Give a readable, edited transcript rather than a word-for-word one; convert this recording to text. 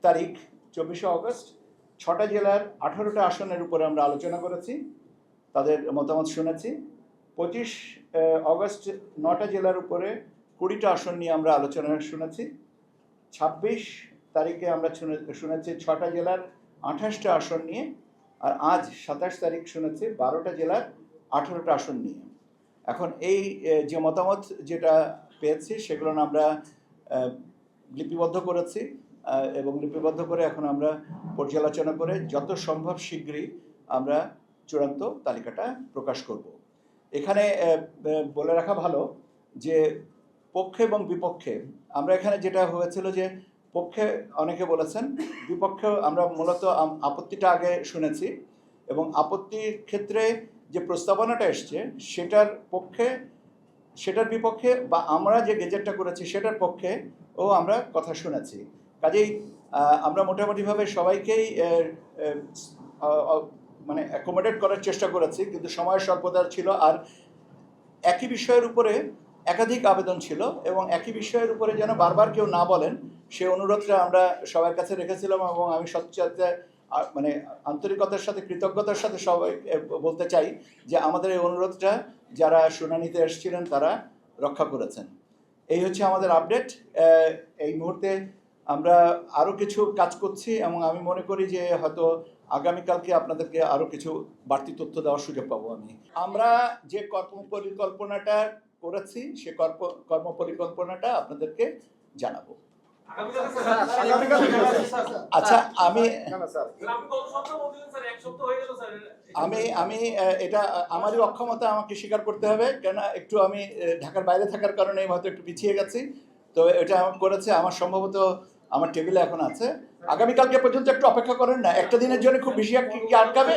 তারিখ 24শে অগস্ট 6টা জেলার 18টা আসনের উপরে আমরা আলোচনা করেছি, তাদের মতামত শুনেছি। 25 অগস্ট 9টা জেলার উপরে 20টা আসন নিয়ে আমরা আলোচনা শুনেছি। 26 তারিখে আমরা শুনেছি 6টা জেলার 28টা আসন নিয়ে, আর আজ 27 তারিখ শুনেছি 12টা জেলার 18টা আসন নিয়ে। এখন এই যে মতামত যেটা পেয়েছি সেগুলো আমরা লিপিবদ্ধ করেছি এবং লিপিবদ্ধ করে এখন আমরা পর্যালোচনা করে যত সম্ভব শীঘ্রই আমরা চূড়ান্ত তালিকাটা প্রকাশ করব। এখানে বলে রাখা ভালো যে পক্ষে এবং বিপক্ষে আমরা এখানে যেটা হয়েছিল যে পক্ষে অনেকে বলেছেন, বিপক্ষে আমরা মূলত আপত্তিটা আগে শুনেছি এবং আপত্তির ক্ষেত্রে যে প্রস্তাবনাটা এসছে সেটার পক্ষে, সেটার বিপক্ষে বা আমরা যে গেজেটটা করেছি সেটার পক্ষে ও আমরা কথা শুনেছি। কাজেই আমরা মোটামুটিভাবে সবাইকেই মানে অ্যাকোমোডেট করার চেষ্টা করেছি, কিন্তু সময়ের স্বল্পতা ছিল আর একই বিষয়ের উপরে একাধিক আবেদন ছিল এবং একই বিষয়ের উপরে যেন বারবার কেউ না বলেন সে অনুরোধটা আমরা সবার কাছে রেখেছিলাম এবং আমি সবচেয়ে মানে আন্তরিকতার সাথে কৃতজ্ঞতার সাথে সবাই বলতে চাই যে আমাদের এই অনুরোধটা যারা শুনানিতে এসেছিলেন তারা রক্ষা করেছেন। এই হচ্ছে আমাদের আপডেট। এই মুহূর্তে আমরা আরও কিছু কাজ করছি এবং আমি মনে করি যে হয়তো আগামীকালকে আপনাদেরকে আরও কিছু বাড়তি তথ্য দেওয়ার সুযোগ পাবো। আমরা যে কর্মপরিকল্পনাটা করেছি সে কর্মপরিকল্পনাটা আপনাদেরকে জানাবো। আচ্ছা, আমি এটা আমারই অক্ষমতা, আমাকে স্বীকার করতে হবে, কেন একটু আমি ঢাকার বাইরে থাকার কারণে হয়তো একটু পিছিয়ে গেছি। তো এটা করেছে আমার সম্ভবত আমার টেবিলে এখন আছে। আগামীকালকে পর্যন্ত একটু অপেক্ষা করেন না, একটা দিনের জন্য খুব বেশি কি আটকাবে।